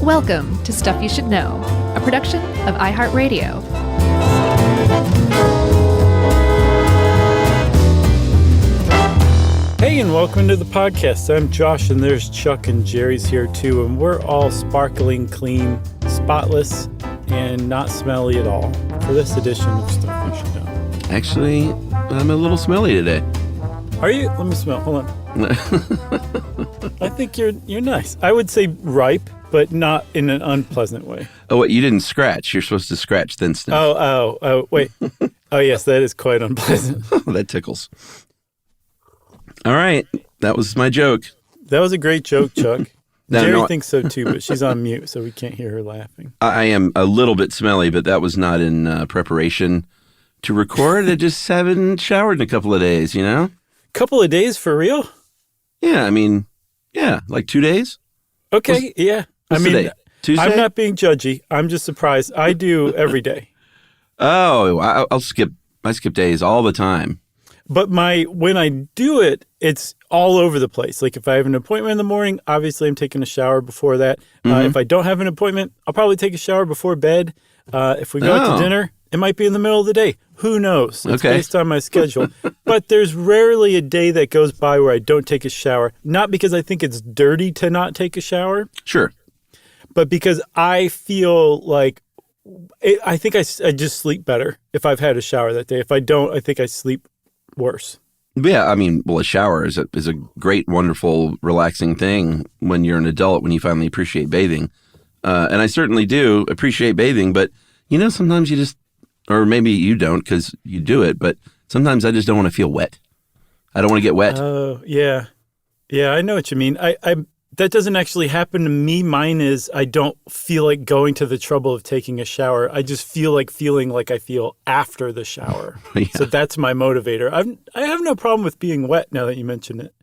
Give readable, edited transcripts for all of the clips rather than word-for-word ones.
Welcome to Stuff You Should Know, a production of iHeartRadio. Hey, and welcome to the podcast. I'm Josh, and there's Chuck and Jerry's here too, and we're all sparkling clean, spotless, and not smelly at all for this edition of Stuff You Should Know. Actually, I'm a little smelly today. Are you? Let me smell. Hold on. I think you're nice. I would say ripe, but not in an unpleasant way. Oh, what? You didn't scratch. You're supposed to scratch then sniff. Oh, wait. Oh, yes, that is quite unpleasant. That tickles. All right. That was my joke. That was a great joke, Chuck. No, Jerry thinks so too, but she's on mute, so we can't hear her laughing. I am a little bit smelly, but that was not in preparation to record. I just haven't showered in a couple of days, you know? Couple of days for real? Yeah, like 2 days. Okay, yeah. What's today? Tuesday? I'm not being judgy. I'm just surprised. I do every day. Oh, I skip days all the time. But when I do it, it's all over the place. Like if I have an appointment in the morning, obviously I'm taking a shower before that. If I don't have an appointment, I'll probably take a shower before bed. If we go out to dinner, it might be in the middle of the day. Who knows? It's based on my schedule. But there's rarely a day that goes by where I don't take a shower. Not because I think it's dirty to not take a shower. Sure. But because I feel like I think I just sleep better if I've had a shower that day. If I don't, I think I sleep worse. Yeah, I mean, well, a shower is a great, wonderful, relaxing thing when you're an adult, when you finally appreciate bathing. And I certainly do appreciate bathing, but, you know, sometimes you just, or maybe you don't because you do it, but sometimes I just don't want to feel wet. I don't want to get wet. Oh, yeah. Yeah, I know what you mean. That doesn't actually happen to me. Mine is I don't feel like going to the trouble of taking a shower. I just feel like feeling like I feel after the shower. Yeah. So that's my motivator. I have no problem with being wet now that you mention it.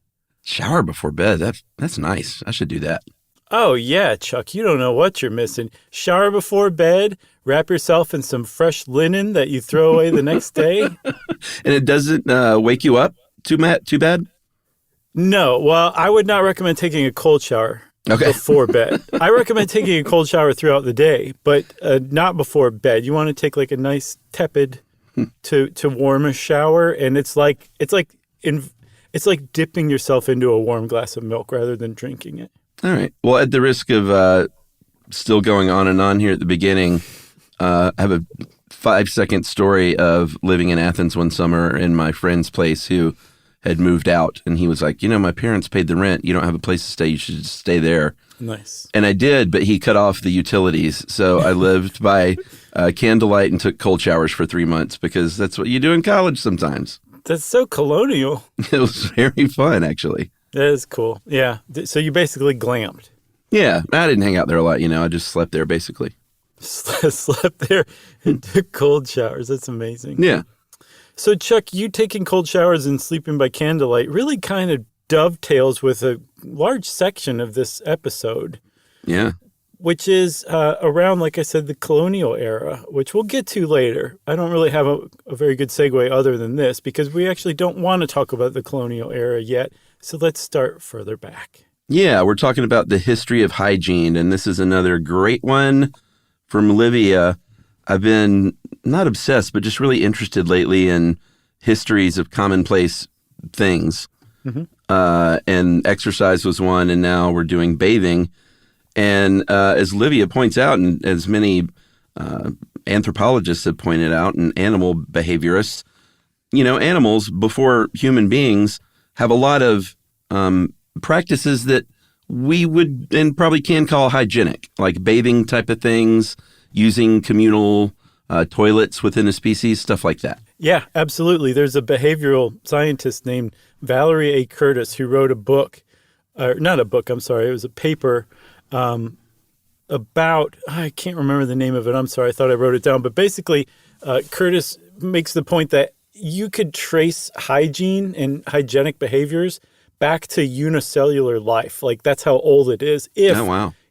Shower before bed. That's nice. I should do that. Oh, yeah, Chuck. You don't know what you're missing. Shower before bed, wrap yourself in some fresh linen that you throw away the next day. And it doesn't wake you up too bad? No. Well, I would not recommend taking a cold shower before bed. I recommend taking a cold shower throughout the day, but not before bed. You want to take like a nice tepid to warm a shower, and it's like dipping yourself into a warm glass of milk rather than drinking it. All right. Well, at the risk of still going on and on here at the beginning, I have a 5-second story of living in Athens one summer in my friend's place who had moved out. And he was like, you know, my parents paid the rent. You don't have a place to stay. You should just stay there. Nice. And I did, but he cut off the utilities. So I lived by candlelight and took cold showers for 3 months because that's what you do in college sometimes. That's so colonial. It was very fun, actually. That is cool. Yeah. So you basically glamped. Yeah. I didn't hang out there a lot, you know. I just slept there, basically. Slept there and took cold showers. That's amazing. Yeah. So, Chuck, you taking cold showers and sleeping by candlelight really kind of dovetails with a large section of this episode. Yeah. Which is around, like I said, the colonial era, which we'll get to later. I don't really have a very good segue other than this because we actually don't want to talk about the colonial era yet. So let's start further back. Yeah, we're talking about the history of hygiene, and this is another great one from Livia. I've been not obsessed, but just really interested lately in histories of commonplace things. Mm-hmm. And exercise was one, and now we're doing bathing. And as Livia points out, and as many anthropologists have pointed out, and animal behaviorists, you know, animals before human beings have a lot of practices that we would and probably can call hygienic, like bathing type of things, using communal toilets within a species, stuff like that. Yeah, absolutely. There's a behavioral scientist named Valerie A. Curtis who wrote a book, or not a book, I'm sorry, it was a paper about, I can't remember the name of it, I'm sorry, I thought I wrote it down, but basically Curtis makes the point that you could trace hygiene and hygienic behaviors back to unicellular life. Like that's how old it is. If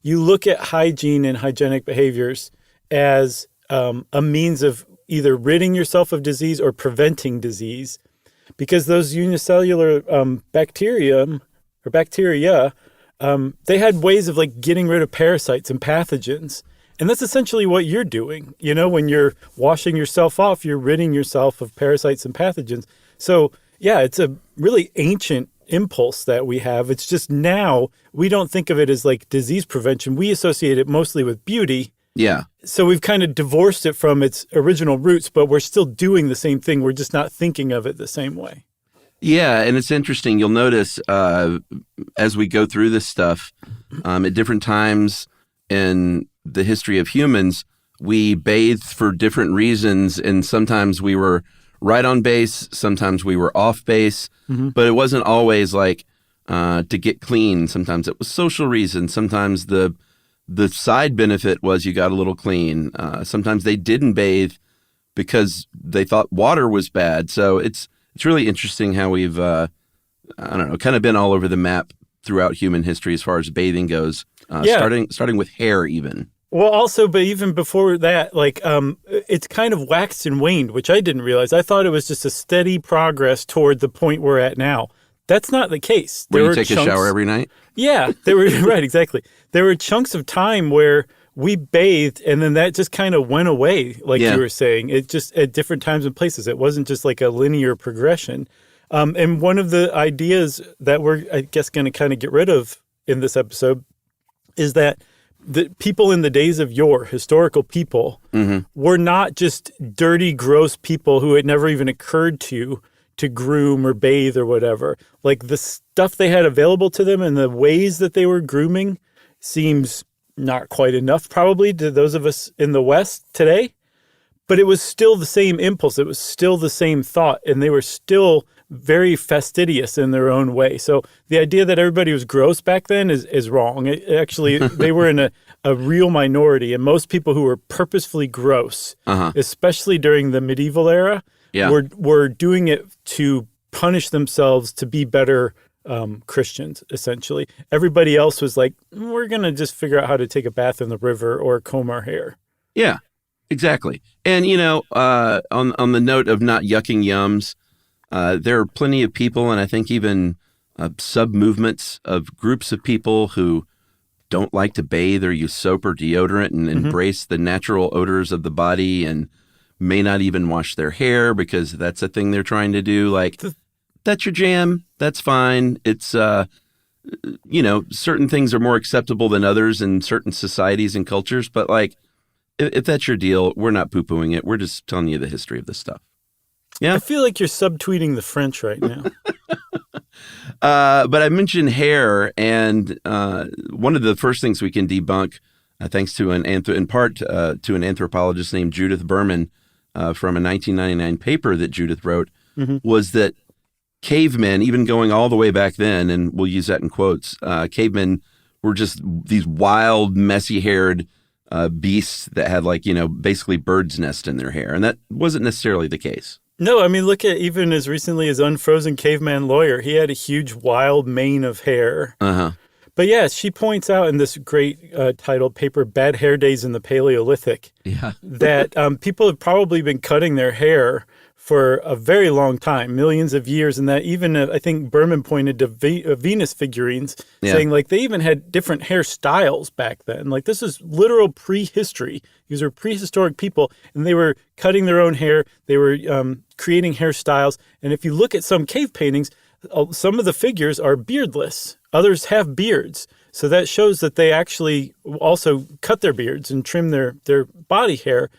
you look at hygiene and hygienic behaviors as a means of either ridding yourself of disease or preventing disease, because those unicellular bacteria they had ways of like getting rid of parasites and pathogens. And that's essentially what you're doing. You know, when you're washing yourself off, you're ridding yourself of parasites and pathogens. So, yeah, it's a really ancient impulse that we have. It's just now we don't think of it as like disease prevention. We associate it mostly with beauty. Yeah. So we've kind of divorced it from its original roots, but we're still doing the same thing. We're just not thinking of it the same way. Yeah, and it's interesting. You'll notice as we go through this stuff, at different times in the history of humans, we bathed for different reasons, and sometimes we were right on base, sometimes we were off base, but it wasn't always like to get clean. Sometimes it was social reasons. Sometimes the side benefit was you got a little clean. Sometimes they didn't bathe because they thought water was bad. So it's really interesting how we've, I don't know, kind of been all over the map throughout human history as far as bathing goes, starting with hair even. Well, also, but even before that, like, it's kind of waxed and waned, which I didn't realize. I thought it was just a steady progress toward the point we're at now. That's not the case. Where you take a shower every night? Yeah, there were right, exactly. There were chunks of time where we bathed, and then that just kind of went away, like you were saying. It just at different times and places. It wasn't just like a linear progression. And one of the ideas that we're, I guess, going to kind of get rid of in this episode is that the people in the days of yore, historical people, were not just dirty, gross people who it never even occurred to groom or bathe or whatever. Like the stuff they had available to them and the ways that they were grooming seems not quite enough probably to those of us in the West today. But it was still the same impulse. It was still the same thought. And they were still very fastidious in their own way. So the idea that everybody was gross back then is wrong. Actually, they were in a real minority. And most people who were purposefully gross, especially during the medieval era, were doing it to punish themselves to be better Christians, essentially. Everybody else was like, we're going to just figure out how to take a bath in the river or comb our hair. Yeah, exactly. And, you know, on the note of not yucking yums, there are plenty of people, and I think even sub-movements of groups of people who don't like to bathe or use soap or deodorant and embrace the natural odors of the body and may not even wash their hair because that's a thing they're trying to do. Like, that's your jam. That's fine. It's, you know, certain things are more acceptable than others in certain societies and cultures. But, like, if that's your deal, we're not poo-pooing it. We're just telling you the history of this stuff. Yeah. I feel like you're subtweeting the French right now. But I mentioned hair, and one of the first things we can debunk, thanks to in part to an anthropologist named Judith Berman from a 1999 paper that Judith wrote, was that cavemen, even going all the way back then, and we'll use that in quotes, cavemen were just these wild, messy-haired beasts that had, like, you know, basically bird's nest in their hair. And that wasn't necessarily the case. No, I mean, look at even as recently as Unfrozen Caveman Lawyer. He had a huge, wild mane of hair. But yeah, she points out in this great titled paper, Bad Hair Days in the Paleolithic, that people have probably been cutting their hair for a very long time, millions of years, and that even, I think Berman pointed to Venus figurines, saying like they even had different hairstyles back then. Like this is literal prehistory. These are prehistoric people, and they were cutting their own hair. They were creating hairstyles. And if you look at some cave paintings, some of the figures are beardless. Others have beards. So that shows that they actually also cut their beards and trim their body hair,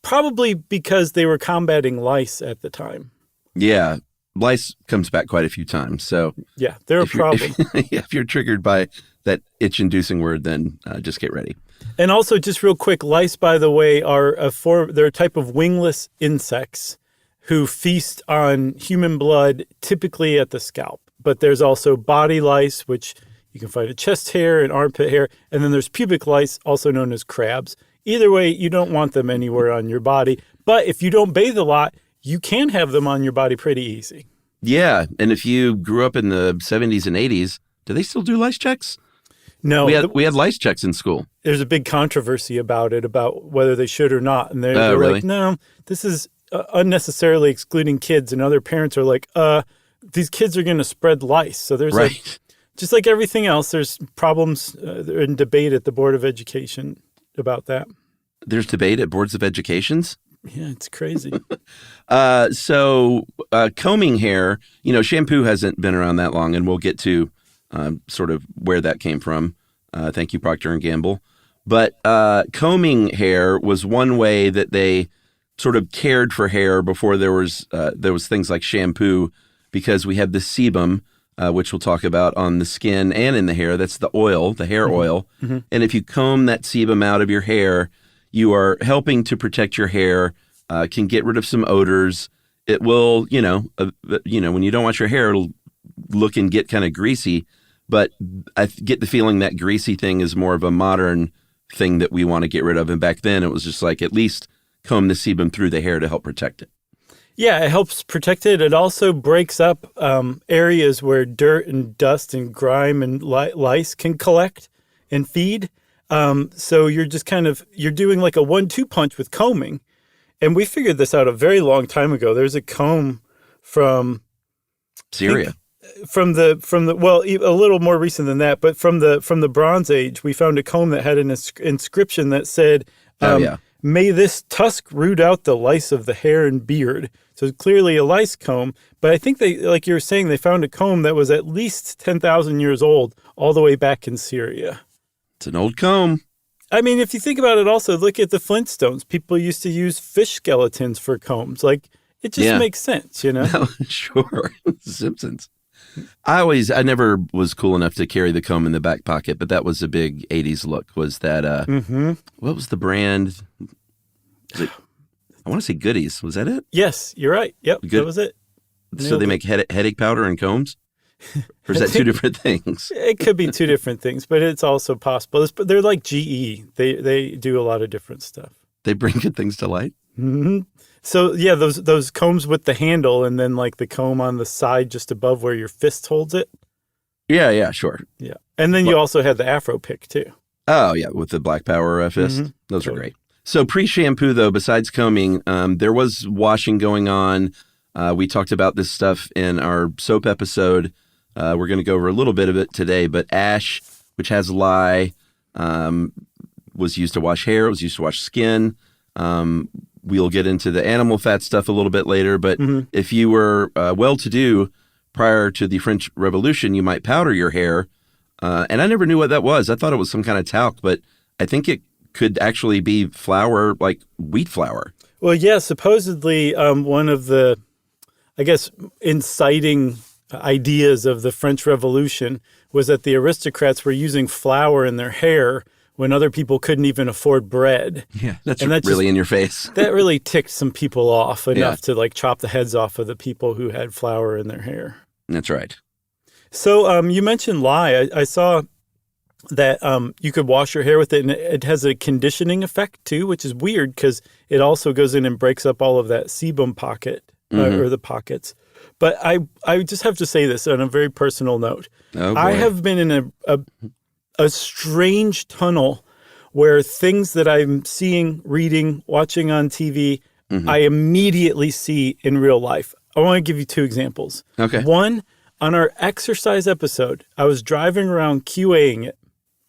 probably because they were combating lice at the time. Yeah, lice comes back quite a few times. So yeah, they're a problem. If you're triggered by that itch-inducing word, then just get ready. And also, just real quick, lice, by the way, they're a type of wingless insects who feast on human blood, typically at the scalp. But there's also body lice, which you can find in chest hair and armpit hair. And then there's pubic lice, also known as crabs. Either way, you don't want them anywhere on your body. But if you don't bathe a lot, you can have them on your body pretty easy. Yeah. And if you grew up in the 70s and 80s, do they still do lice checks? No. We had lice checks in school. There's a big controversy about it, about whether they should or not. And they're really? like, no, this is unnecessarily excluding kids. And other parents are like, these kids are going to spread lice. So there's like just like everything else, there's problems and debate at the Board of Education about that. There's debate at boards of educations? Yeah, it's crazy. So combing hair, shampoo hasn't been around that long, and we'll get to sort of where that came from. Thank you, Procter & Gamble. But combing hair was one way that they sort of cared for hair before there was things like shampoo, because we have the sebum, which we'll talk about on the skin and in the hair. That's the oil, the hair oil. Mm-hmm. And if you comb that sebum out of your hair, you are helping to protect your hair, can get rid of some odors. It will, when you don't wash your hair, it'll look and get kind of greasy. But I get the feeling that greasy thing is more of a modern thing that we want to get rid of. And back then it was just like, at least comb the sebum through the hair to help protect it. Yeah, it helps protect it. It also breaks up areas where dirt and dust and grime and lice can collect and feed. So you're just you're doing like a 1-2 punch with combing. And we figured this out a very long time ago. There's a comb from Syria. From the a little more recent than that, but from the Bronze Age, we found a comb that had an inscription that said, "May this tusk root out the lice of the hair and beard." So it's clearly a lice comb. But I think they, like you were saying, they found a comb that was at least 10,000 years old, all the way back in Syria. It's an old comb. I mean, if you think about it, also look at the Flintstones. People used to use fish skeletons for combs. Like, it just makes sense, No, sure. Simpsons. I never was cool enough to carry the comb in the back pocket, but that was a big 80s look. Was that, what was the brand? I want to say Goodies. Was that it? Yes, you're right. Yep, that was it. So they make headache powder and combs? Or is that two different things? It could be two different things, but it's also possible. They're like GE. They do a lot of different stuff. They bring good things to light? Mm-hmm. So, yeah, those combs with the handle and then like the comb on the side just above where your fist holds it. Yeah, sure. Yeah. And then you also had the Afro pick too. Oh, yeah, with the Black Power fist. Mm-hmm. Those are great. So pre-shampoo, though, besides combing, there was washing going on. We talked about this stuff in our soap episode. We're going to go over a little bit of it today, but ash, which has lye, was used to wash hair. It was used to wash skin. We'll get into the animal fat stuff a little bit later, but if you were well-to-do prior to the French Revolution, you might powder your hair. And I never knew what that was. I thought it was some kind of talc, but I think it could actually be flour, like wheat flour. Well, yeah, supposedly one of the, I guess, inciting ideas of the French Revolution was that the aristocrats were using flour in their hair when other people couldn't even afford bread. Yeah, that's really in your face. That really ticked some people off enough to like chop the heads off of the people who had flour in their hair. That's right. So you mentioned lye. I saw that you could wash your hair with it, and it has a conditioning effect too, which is weird because it also goes in and breaks up all of that sebum pocket or the pockets. But I just have to say this on a very personal note. Oh, boy. I have been in a strange tunnel where things that I'm seeing, reading, watching on TV, I immediately see in real life. I want to give you two examples. Okay. One, on our exercise episode, I was driving around QAing it.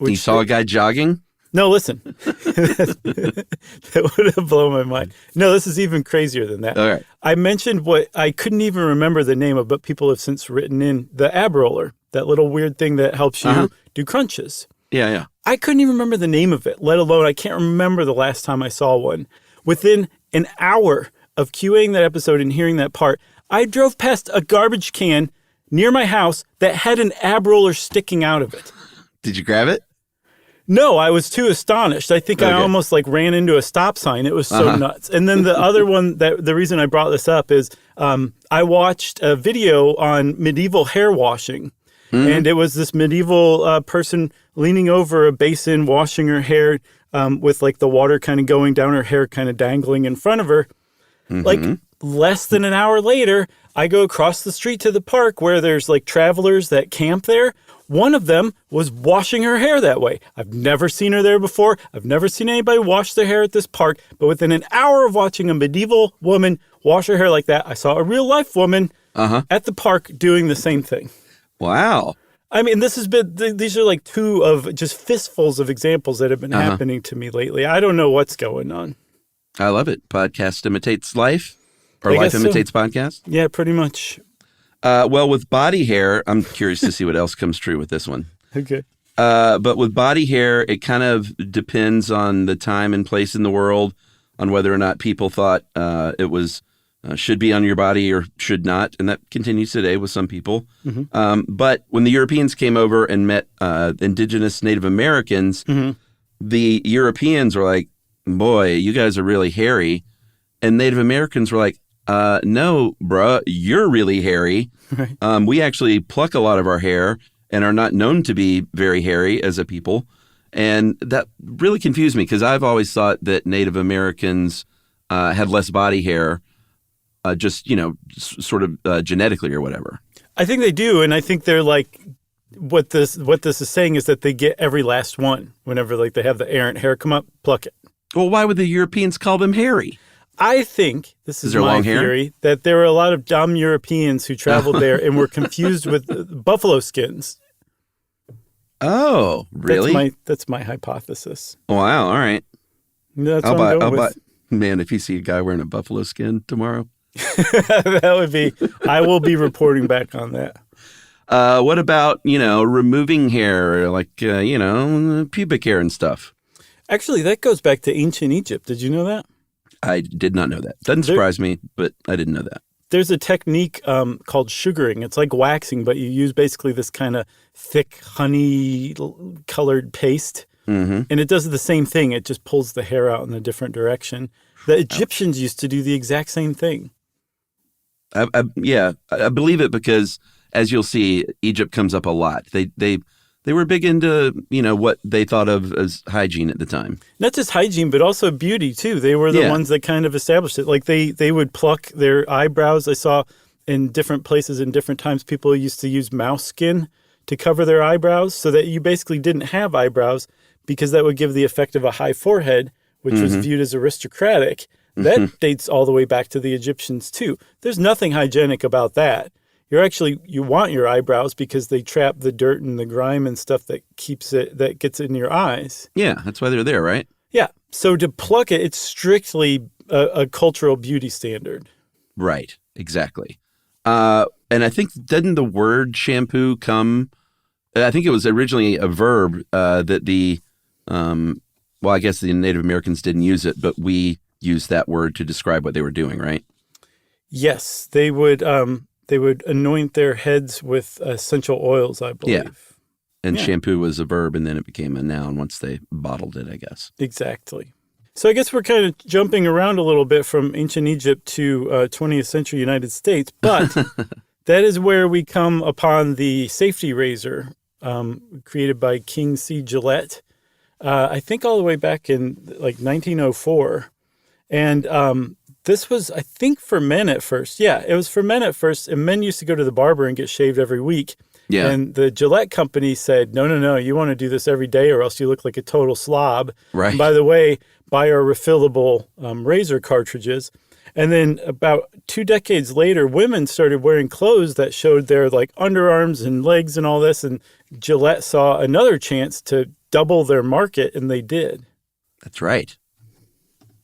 You saw a guy jogging? No, listen. That would have blown my mind. No, this is even crazier than that. All right. I mentioned what I couldn't even remember the name of, but people have since written in the ab roller, that little weird thing that helps you do crunches. Yeah. I couldn't even remember the name of it, let alone I can't remember the last time I saw one. Within an hour of QAing that episode and hearing that part, I drove past a garbage can near my house that had an ab roller sticking out of it. Did you grab it? No, I was too astonished. I think I almost like ran into a stop sign. It was so nuts. And then the other one, that the reason I brought this up is I watched a video on medieval hair washing. And it was this medieval person leaning over a basin, washing her hair with like the water kind of going down her hair, kind of dangling in front of her. Like less than an hour later, I go across the street to the park where there's like travelers that camp there. One of them was washing her hair that way. I've never seen her there before. I've never seen anybody wash their hair at this park. But within an hour of watching a medieval woman wash her hair like that, I saw a real life woman at the park doing the same thing. Wow. I mean, these are like two of just fistfuls of examples that have been happening to me lately. I don't know what's going on. I love it. Podcast imitates life, or life imitates podcast? Yeah, pretty much. Well, with body hair, I'm curious to see what else comes true with this one. Okay. But with body hair, it kind of depends on the time and place in the world, on whether or not people thought it was should be on your body or should not. And that continues today with some people. But when the Europeans came over and met indigenous Native Americans, the Europeans were like, boy, you guys are really hairy. And Native Americans were like, no, bruh, you're really hairy. Right. We actually pluck a lot of our hair and are not known to be very hairy as a people. And that really confused me because I've always thought that Native Americans had less body hair, just, sort of genetically or whatever. I think they do. And I think they're like, what this is saying is that they get every last one whenever like they have the errant hair come up, pluck it. Well, why would the Europeans call them hairy? I think, this is there my long hair? theory, that there were a lot of dumb Europeans who traveled there and were confused with buffalo skins. Oh, really? That's my hypothesis. Wow, all right. That's what I'm going with. Man, if you see a guy wearing a buffalo skin tomorrow. That would be, I will be reporting back on that. What about, removing hair, like, pubic hair and stuff? Actually, that goes back to ancient Egypt. Did you know that? I did not know that. Doesn't surprise me, but I didn't know that. There's a technique called sugaring. It's like waxing, but you use basically this kind of thick honey-colored paste. And it does the same thing. It just pulls the hair out in a different direction. The Egyptians used to do the exact same thing. I believe it because, as you'll see, Egypt comes up a lot. They were big into, what they thought of as hygiene at the time. Not just hygiene, but also beauty, too. They were the ones that kind of established it. Like, they would pluck their eyebrows. I saw in different places in different times, people used to use mouse skin to cover their eyebrows so that you basically didn't have eyebrows because that would give the effect of a high forehead, which was viewed as aristocratic. That dates all the way back to the Egyptians, too. There's nothing hygienic about that. You want your eyebrows because they trap the dirt and the grime and stuff that gets in your eyes. Yeah, that's why they're there, right? Yeah. So to pluck it, it's strictly a cultural beauty standard. Right. Exactly. And I think, didn't the word shampoo come? I think it was originally a verb that I guess the Native Americans didn't use it, but we used that word to describe what they were doing, right? Yes, they would anoint their heads with essential oils, I believe. Yeah. And shampoo was a verb, and then it became a noun once they bottled it, I guess. Exactly. So I guess we're kind of jumping around a little bit from ancient Egypt to 20th century United States, but that is where we come upon the safety razor created by King C. Gillette, I think all the way back in like 1904. And this was, I think, for men at first. Yeah, it was for men at first. And men used to go to the barber and get shaved every week. Yeah. And the Gillette company said, no, you want to do this every day or else you look like a total slob. Right. And by the way, buy our refillable razor cartridges. And then about 2 decades later, women started wearing clothes that showed their like underarms and legs and all this. And Gillette saw another chance to double their market, and they did. That's right.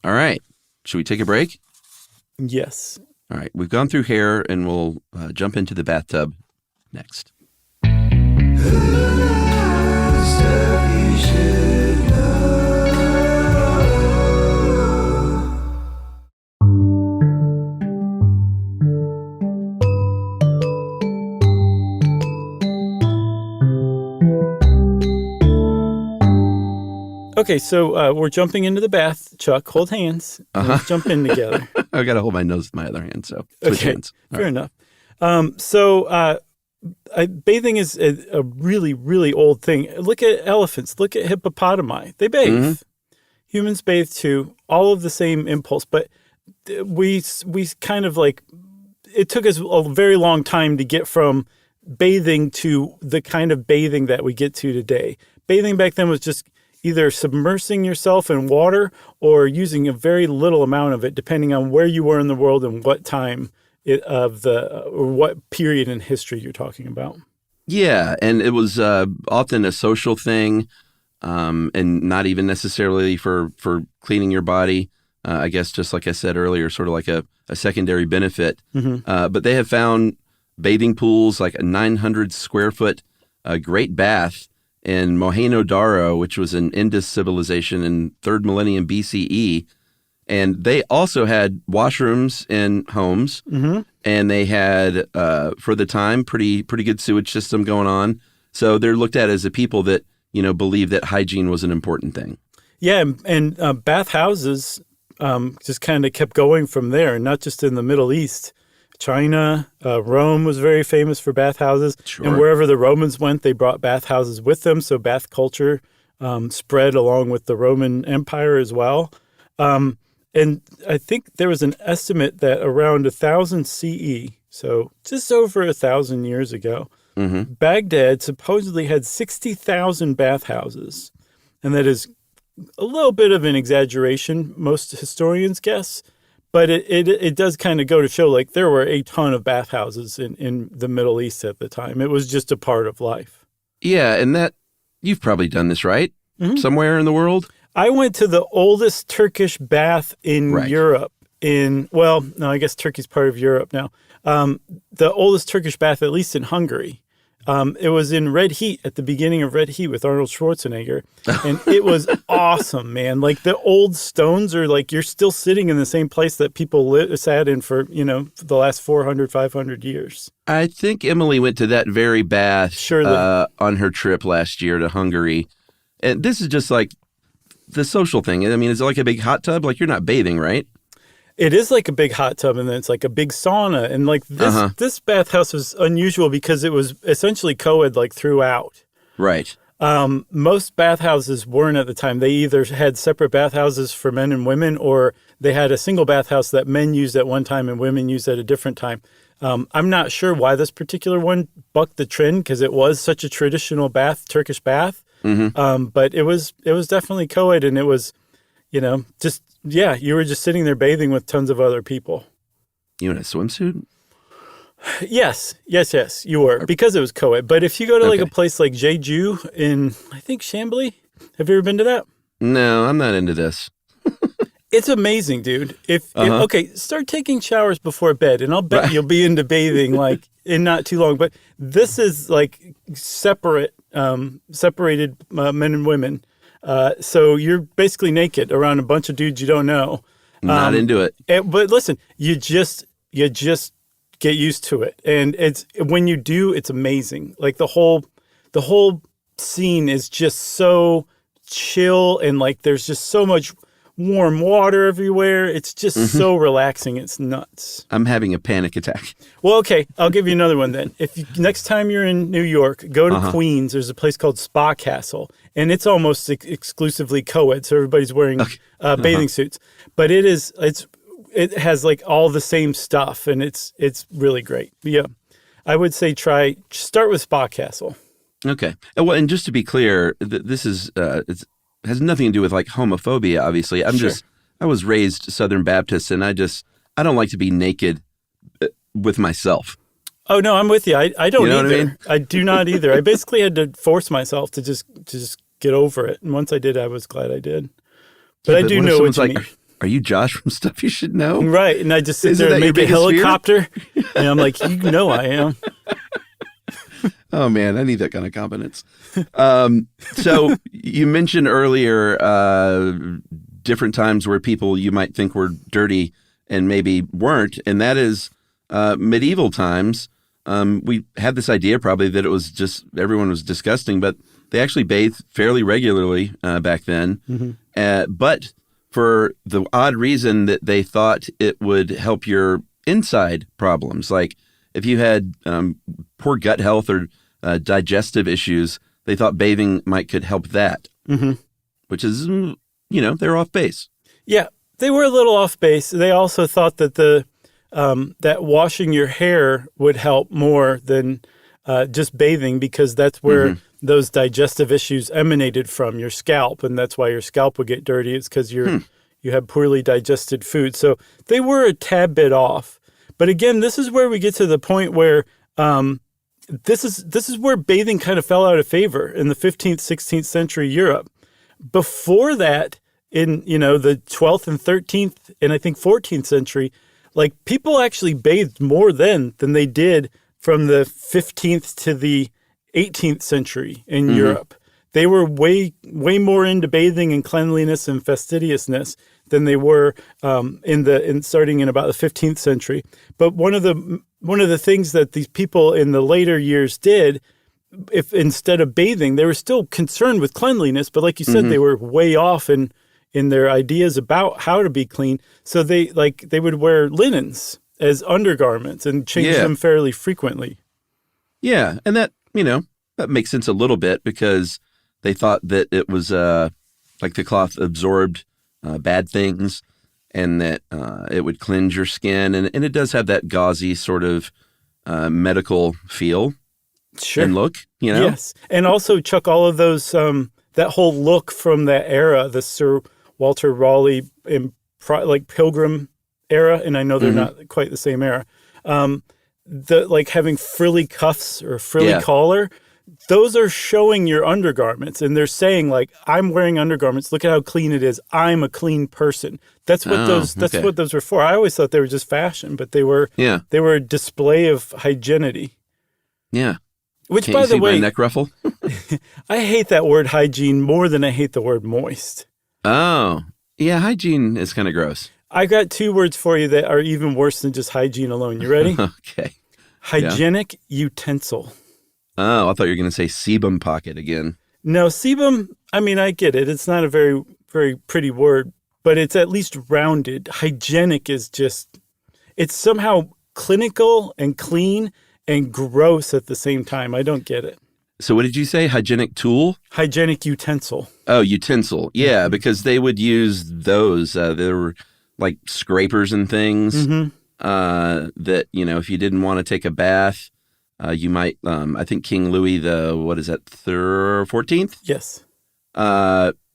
All right. Should we take a break? Yes. All right. We've gone through hair, and we'll jump into the bathtub next. Okay, so we're jumping into the bath. Chuck, hold hands. Let's jump in together. I've got to hold my nose with my other hand, so switch hands. Fair enough. Bathing is a really, really old thing. Look at elephants. Look at hippopotami. They bathe. Mm-hmm. Humans bathe too. All of the same impulse, but we kind of like, it took us a very long time to get from bathing to the kind of bathing that we get to today. Bathing back then was just either submersing yourself in water or using a very little amount of it, depending on where you were in the world and what time or what period in history you're talking about. Yeah, and it was often a social thing, and not even necessarily for cleaning your body. I guess just like I said earlier, sort of like a secondary benefit. But they have found bathing pools, like a 900 square foot great bath in Mohenjo-Daro, which was an Indus civilization in 3rd millennium BCE. And they also had washrooms in homes, and they had, for the time, pretty good sewage system going on. So they're looked at as a people that, believe that hygiene was an important thing. Yeah, and bath houses just kind of kept going from there, not just in the Middle East. China, Rome was very famous for bathhouses. Sure. And wherever the Romans went, they brought bathhouses with them. So bath culture spread along with the Roman Empire as well. And I think there was an estimate that around 1000 CE, so just over 1,000 years ago, Baghdad supposedly had 60,000 bathhouses. And that is a little bit of an exaggeration, most historians guess. But it does kind of go to show, like, there were a ton of bathhouses in the Middle East at the time. It was just a part of life. Yeah, and that, you've probably done this, right? Somewhere in the world? I went to the oldest Turkish bath in Europe I guess Turkey's part of Europe now. The oldest Turkish bath, at least in Hungary. It was in Red Heat, at the beginning of Red Heat with Arnold Schwarzenegger. And it was awesome, man. Like, the old stones are like, you're still sitting in the same place that people sat in for, the last 400, 500 years. I think Emily went to that very bath on her trip last year to Hungary. And this is just like the social thing. I mean, is it like a big hot tub? Like, you're not bathing, right? It is like a big hot tub, and then it's like a big sauna. And like this bathhouse was unusual because it was essentially co-ed like throughout. Right. Most bathhouses weren't at the time. They either had separate bathhouses for men and women, or they had a single bathhouse that men used at one time and women used at a different time. I'm not sure why this particular one bucked the trend, because it was such a traditional Turkish bath. But it was definitely co-ed, and it was, you were just sitting there bathing with tons of other people. You in a swimsuit? Yes, you were, because it was co-ed. But if you go to like a place like Jeju in, I think, Chambly, have you ever been to that? No, I'm not into this. It's amazing, dude. Start taking showers before bed, and I'll bet you'll be into bathing like in not too long. But this is like separated men and women. So you're basically naked around a bunch of dudes you don't know. Not into it. But listen, you just get used to it, and when you do, it's amazing. Like the whole scene is just so chill, and like there's just so much warm water everywhere. It's just so relaxing. It's nuts. I'm having a panic attack. Well, okay, I'll give you another one then. Next time you're in New York, go to Queens. There's a place called Spa Castle, and it's almost exclusively co-ed, so everybody's wearing bathing suits. But it has like all the same stuff, and it's really great. Yeah, I would say start with Spa Castle. Okay. Well, and just to be clear, this is has nothing to do with like homophobia, obviously. I was raised Southern Baptist, and I don't like to be naked with myself. Oh, no, I'm with you. I don't either. What I mean? I do not either. I basically had to force myself to just get over it. And once I did, I was glad I did. But I do know what you mean. Are you Josh from Stuff You Should Know? Right. And I just sit there and make a helicopter. And I'm like, I am. Oh, man, I need that kind of confidence. So you mentioned earlier different times where people you might think were dirty and maybe weren't, and that is medieval times. We had this idea probably that it was just everyone was disgusting, but they actually bathed fairly regularly back then. But for the odd reason that they thought it would help your inside problems, like if you had poor gut health or digestive issues, they thought bathing could help that, which is, they're off base. Yeah, they were a little off base. They also thought that that washing your hair would help more than just bathing, because that's where those digestive issues emanated from, your scalp, and that's why your scalp would get dirty. It's because you have poorly digested food. So they were a tad bit off. But again, this is where we get to the point where this is where bathing kind of fell out of favor in the 15th, 16th century Europe. Before that, in the 12th and 13th and I think 14th century, like people actually bathed more then than they did from the 15th to the 18th century in Europe. They were way more into bathing and cleanliness and fastidiousness than they were starting in about the 15th century. But one of the things that these people in the later years did, if instead of bathing, they were still concerned with cleanliness, but like you said, they were way off in their ideas about how to be clean. So they would wear linens as undergarments and change them fairly frequently. Yeah, and that makes sense a little bit because they thought that it was like the cloth absorbed bad things and that it would cleanse your skin. And it does have that gauzy sort of medical feel and look, Yes. And also, Chuck, all of those, that whole look from that era, the Sir Walter Raleigh Pilgrim era, and I know they're not quite the same era, having frilly cuffs or frilly collar, those are showing your undergarments, and they're saying like, I'm wearing undergarments. Look at how clean it is. I'm a clean person. That's what what those were for. I always thought they were just fashion, but they were a display of hygienity. Yeah. Which, Can't by you the see way, my neck ruffle? I hate that word hygiene more than I hate the word moist. Oh, yeah. Hygiene is kind of gross. I got two words for you that are even worse than just hygiene alone. You ready? Okay. Hygienic utensil. Oh, I thought you were going to say sebum pocket again. No, sebum, I mean, I get it. It's not a very, very pretty word, but it's at least rounded. Hygienic is just, it's somehow clinical and clean and gross at the same time. I don't get it. So what did you say? Hygienic tool? Hygienic utensil. Oh, utensil. Yeah, because they would use those. They were like scrapers and things that, if you didn't want to take a bath, you might, I think King Louis the, 14th? Yes.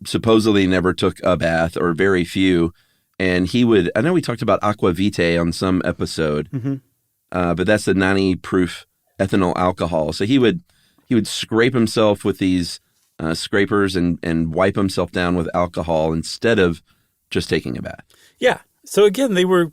Supposedly never took a bath or very few. And he would, I know we talked about aqua vitae on some episode, but that's the 90 proof ethanol alcohol. So he would scrape himself with these scrapers and wipe himself down with alcohol instead of just taking a bath. Yeah. So again, they were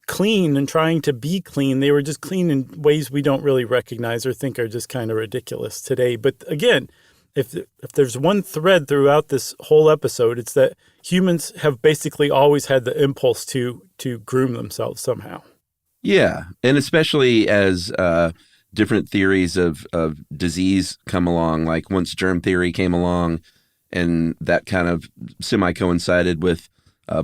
clean and trying to be clean. They were just clean in ways we don't really recognize or think are just kind of ridiculous today. But again, if there's one thread throughout this whole episode, it's that humans have basically always had the impulse to groom themselves somehow. Yeah, and especially as different theories of disease come along, like once germ theory came along, and that kind of semi-coincided with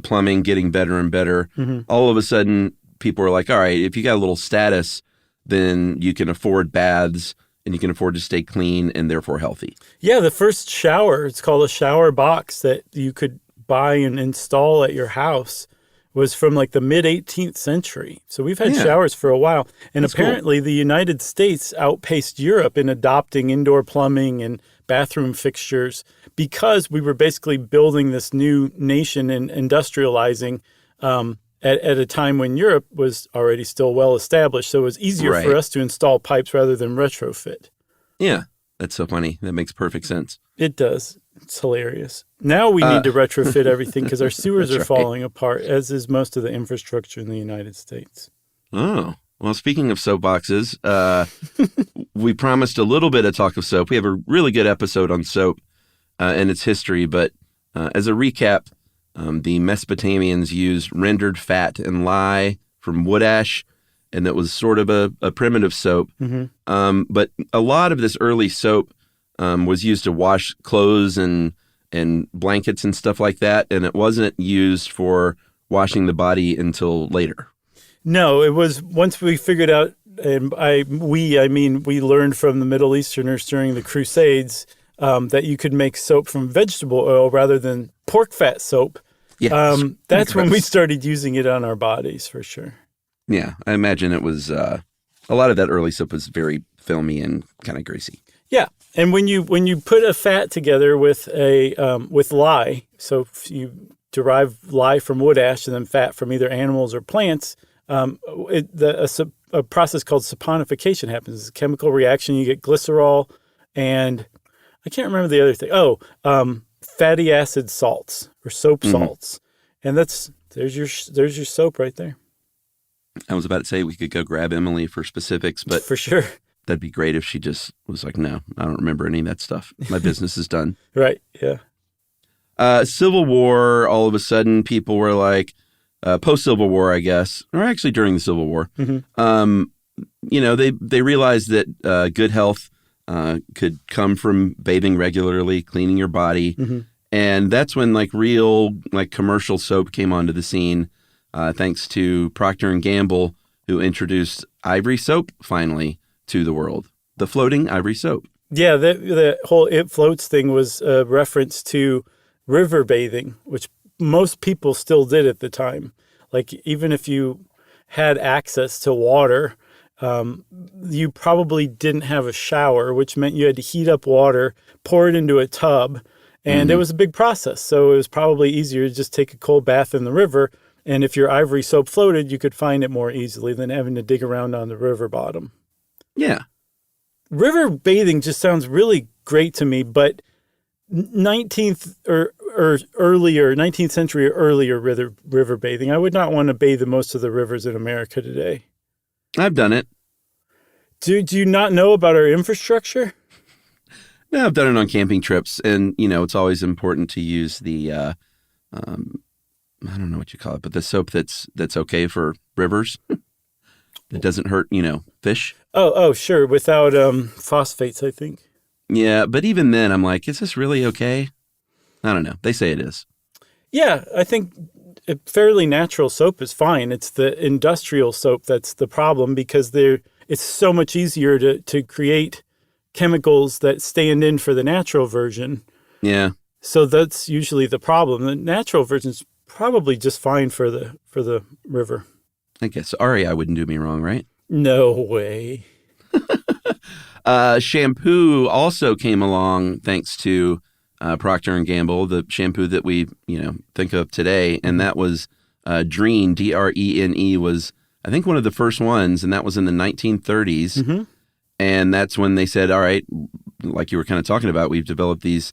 plumbing getting better and better, all of a sudden people were like, all right, if you got a little status, then you can afford baths and you can afford to stay clean and therefore healthy. Yeah, the first shower, it's called a shower box that you could buy and install at your house, was from like the mid-18th century. So we've had showers for a while. And that's apparently cool. The United States outpaced Europe in adopting indoor plumbing and bathroom fixtures because we were basically building this new nation and industrializing at a time when Europe was already still well established. So it was easier for us to install pipes rather than retrofit. Yeah, that's so funny. That makes perfect sense. It does. It's hilarious. Now we need to retrofit everything because our sewers are falling apart, as is most of the infrastructure in the United States. Oh, well, speaking of soapboxes, we promised a little bit of talk of soap. We have a really good episode on soap and its history, but as a recap, the Mesopotamians used rendered fat and lye from wood ash, and that was sort of a primitive soap. But a lot of this early soap was used to wash clothes and blankets and stuff like that, and it wasn't used for washing the body until later. No, it was once we figured out, and I mean we learned from the Middle Easterners during the Crusades that you could make soap from vegetable oil rather than pork fat soap. Yeah, that's when we started using it on our bodies for sure. Yeah, I imagine it was a lot of that early soap was very filmy and kind of greasy. Yeah, and when you put a fat together with with lye, so if you derive lye from wood ash and then fat from either animals or plants, a a process called saponification happens. It's a chemical reaction. You get glycerol and I can't remember the other thing. Fatty acid salts or soap salts. And there's your soap right there. I was about to say we could go grab Emily for specifics, but for sure. That'd be great if she just was like, no, I don't remember any of that stuff. My business is done. Right. Yeah. Civil War, all of a sudden people were like, post-Civil War, I guess, or actually during the Civil War, they realized that good health could come from bathing regularly, cleaning your body. And that's when real commercial soap came onto the scene, thanks to Procter & Gamble, who introduced ivory soap finally to the world. The floating ivory soap. Yeah, the whole It Floats thing was a reference to river bathing, which most people still did at the time. Even if you had access to water, you probably didn't have a shower, which meant you had to heat up water, pour it into a tub, and it was a big process. So it was probably easier to just take a cold bath in the river, and if your ivory soap floated, you could find it more easily than having to dig around on the river bottom. Yeah. River bathing just sounds really great to me, but 19th or earlier, 19th century or earlier river bathing, I would not want to bathe in most of the rivers in America today. I've done it. Do you not know about our infrastructure? No, I've done it on camping trips, and it's always important to use the I don't know what you call it, but the soap that's okay for rivers. That doesn't hurt, fish. Oh, sure, without phosphates, I think. Yeah, but even then, I'm like, is this really okay? I don't know. They say it is. Yeah, I think a fairly natural soap is fine. It's the industrial soap that's the problem because it's so much easier to create chemicals that stand in for the natural version. Yeah. So that's usually the problem. The natural version's probably just fine for the river. I guess REI wouldn't do me wrong, right? No way. Shampoo also came along thanks to Procter & Gamble, the shampoo that we think of today, and that was Drene, Drene, was I think one of the first ones, and that was in the 1930s. And that's when they said, all right, like you were kind of talking about, we've developed these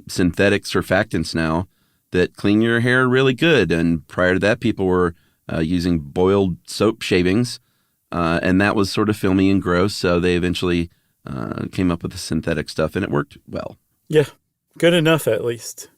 synthetic surfactants now that clean your hair really good. And prior to that, people were using boiled soap shavings, and that was sort of filmy and gross. So they eventually came up with the synthetic stuff, and it worked well. Yeah, good enough at least.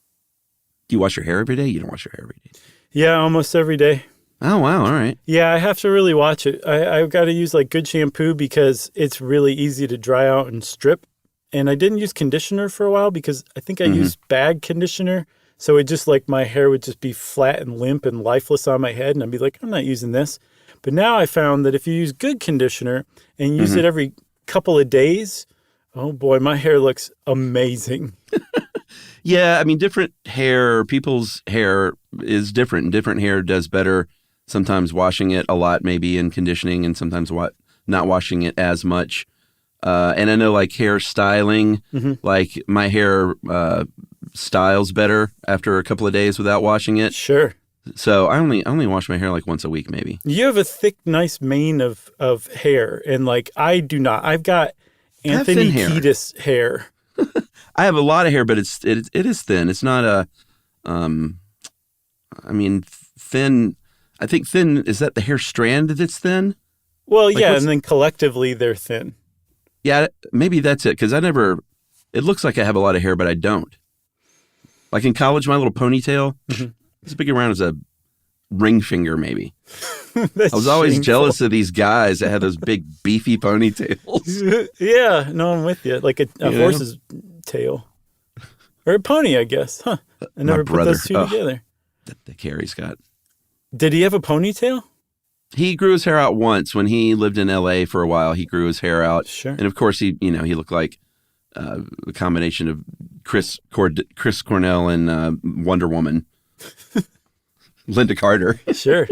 Do you wash your hair every day? You don't wash your hair every day. Yeah, almost every day. Oh, wow. All right. Yeah, I have to really watch it. I've got to use good shampoo because it's really easy to dry out and strip. And I didn't use conditioner for a while because I think I used bag conditioner. So it just my hair would just be flat and limp and lifeless on my head. And I'd be like, I'm not using this. But now I found that if you use good conditioner and use it every couple of days, oh boy, my hair looks amazing. Yeah, I mean, people's hair is different. And different hair does better sometimes washing it a lot, maybe in conditioning, and sometimes not washing it as much. And I know hair styling, my hair styles better after a couple of days without washing it. Sure. So I only wash my hair once a week, maybe. You have a thick, nice mane of hair, and I do not. I've got Anthony Kiedis hair. I have a lot of hair, but it is thin. It's not a, thin. I think thin, is that the hair strand that's thin? Well, yeah, and then collectively they're thin. Yeah, maybe that's it, because it looks like I have a lot of hair, but I don't. In college, my little ponytail, it's as big around as a ring finger, maybe. I was always jealous of these guys that had those big, beefy ponytails. Yeah, no, I'm with you. A horse's tail. Or a pony, I guess. Huh. I never put those two together. The hair he's got. Did he have a ponytail? He grew his hair out once when he lived in L.A. for a while. He grew his hair out. Sure. And, of course, he looked like a combination of Chris Cornell and Wonder Woman. Linda Carter. Sure.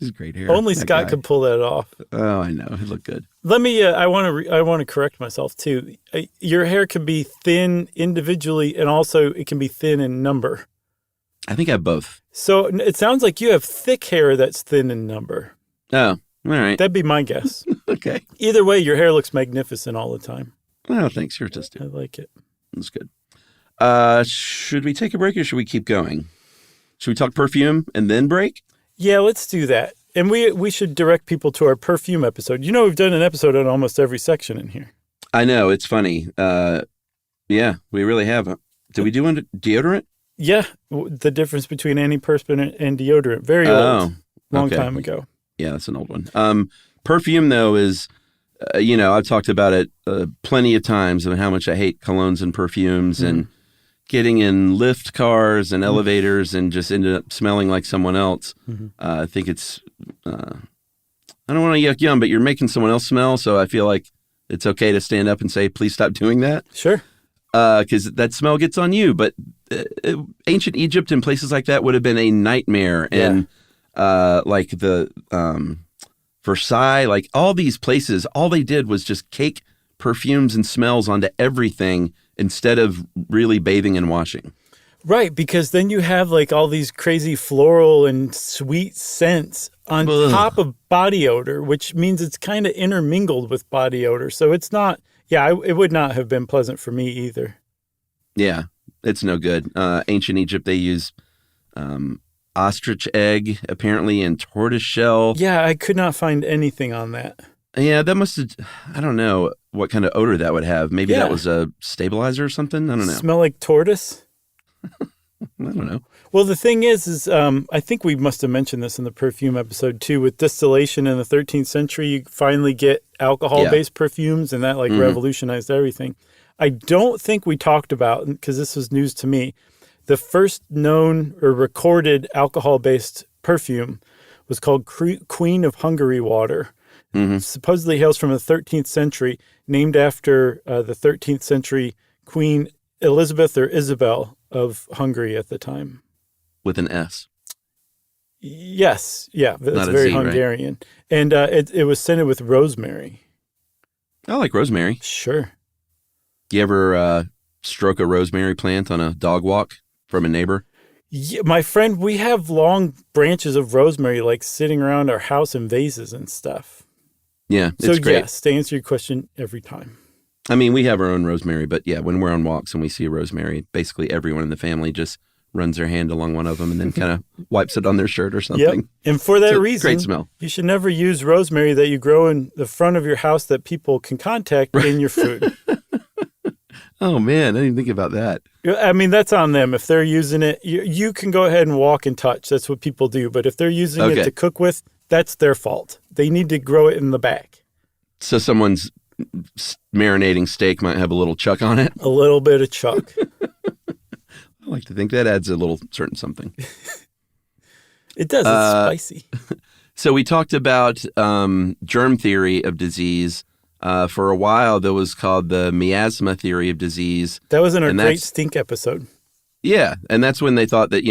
His great hair. Only Scott could pull that off. Oh, I know. It looked good. Let me, I want to correct myself, too. Your hair can be thin individually, and also it can be thin in number. I think I have both. So it sounds like you have thick hair that's thin in number. Oh. All right. That'd be my guess. Okay. Either way, your hair looks magnificent all the time. Well, thanks. Yours does I too. like it. That's good. Should we take a break or should we keep going? Should we talk perfume and then break? Yeah, let's do that. And we should direct people to our perfume episode. We've done an episode on almost every section in here. I know. It's funny. Yeah, we really have. Did we do one deodorant? Yeah, the difference between antiperspirant and deodorant. Very old. Long time ago. Yeah, that's an old one. Perfume, though, is, I've talked about it plenty of times and how much I hate colognes and perfumes and getting in lift cars and elevators and just ended up smelling like someone else. I think it's, I don't want to yuck yum, but you're making someone else smell. So I feel like it's okay to stand up and say, please stop doing that. Sure. Because that smell gets on you. But ancient Egypt and places like that would have been a nightmare. Yeah. And like the Versailles, like all these places, all they did was just cake perfumes and smells onto everything instead of really bathing and washing. Right, because then you have like all these crazy floral and sweet scents on top of body odor, which means it's kind of intermingled with body odor. So it's not, it would not have been pleasant for me either. Yeah, it's no good. Ancient Egypt, they use ostrich egg, apparently, and tortoise shell. Yeah, I could not find anything on that. Yeah, that must have, I don't know what kind of odor that would have. Maybe that was a stabilizer or something. I don't know. Smell like tortoise? I don't know. Well, the thing is I think we must have mentioned this in the perfume episode too. With distillation in the 13th century, you finally get alcohol-based perfumes, and that revolutionized everything. I don't think we talked about, because this was news to me, the first known or recorded alcohol-based perfume was called Queen of Hungary water. Supposedly hails from the 13th century, named after the 13th century Queen Elizabeth or Isabel of Hungary at the time. With an S. Yes. Yeah, that's Not a very Z, Hungarian. Right? And it was scented with rosemary. I like rosemary. Sure. You ever stroke a rosemary plant on a dog walk from a neighbor? Yeah, my friend, we have long branches of rosemary like sitting around our house in vases and stuff. Yeah, it's great. Yes, to answer your question, every time. I mean, we have our own rosemary, but yeah, when we're on walks and we see a rosemary, basically everyone in the family just runs their hand along one of them and then kind of wipes it on their shirt or something. Yep. And for that reason, great smell. You should never use rosemary that you grow in the front of your house that people can contact in your food. Oh, man, I didn't even think about that. I mean, that's on them. If they're using it, you can go ahead and walk and touch. That's what people do. But if they're using it to cook with, that's their fault. They need to grow it in the back. So someone's marinating steak might have a little chuck on it? A little bit of chuck. I like to think that adds a little certain something. It does. It's spicy. So we talked about germ theory of disease. For a while, there was called the miasma theory of disease. That was in our Great Stink episode. Yeah, and that's when they thought that,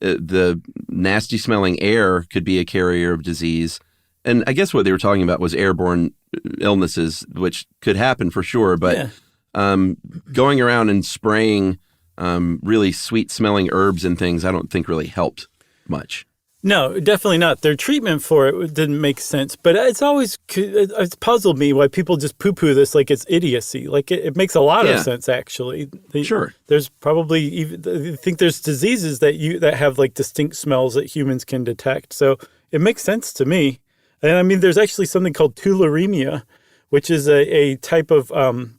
the nasty smelling air could be a carrier of disease. And I guess what they were talking about was airborne illnesses, which could happen for sure. But going around and spraying really sweet smelling herbs and things, I don't think really helped much. No, definitely not. Their treatment for it didn't make sense. But it's puzzled me why people just poo-poo this like it's idiocy. Like it makes a lot of sense, actually. Sure. There's probably I think there's diseases that have like distinct smells that humans can detect. So it makes sense to me. And I mean, there's actually something called tularemia, which is a type of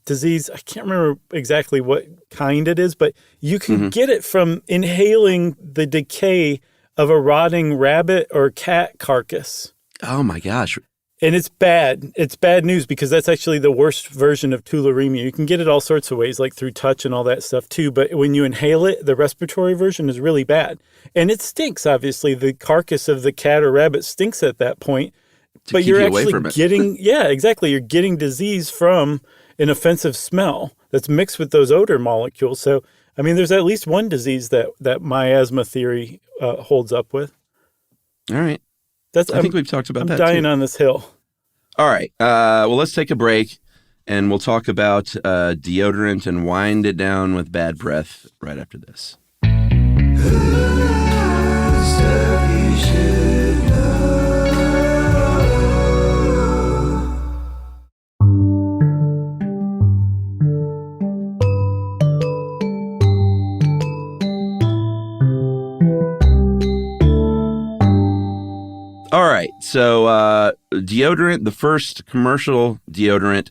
disease. I can't remember exactly what kind it is, but you can get it from inhaling the decay of a rotting rabbit or cat carcass. Oh my gosh. And it's bad. It's bad news because that's actually the worst version of tularemia. You can get it all sorts of ways, like through touch and all that stuff too. But when you inhale it, the respiratory version is really bad. And it stinks, obviously. The carcass of the cat or rabbit stinks at that point. But you're actually getting, exactly. You're getting disease from an offensive smell that's mixed with those odor molecules. So, I mean, there's at least one disease that miasma theory holds up with. All right. I think we've talked about that too. I'm dying on this hill. All right. Well, let's take a break, and we'll talk about deodorant and wind it down with bad breath right after this. right. So deodorant, the first commercial deodorant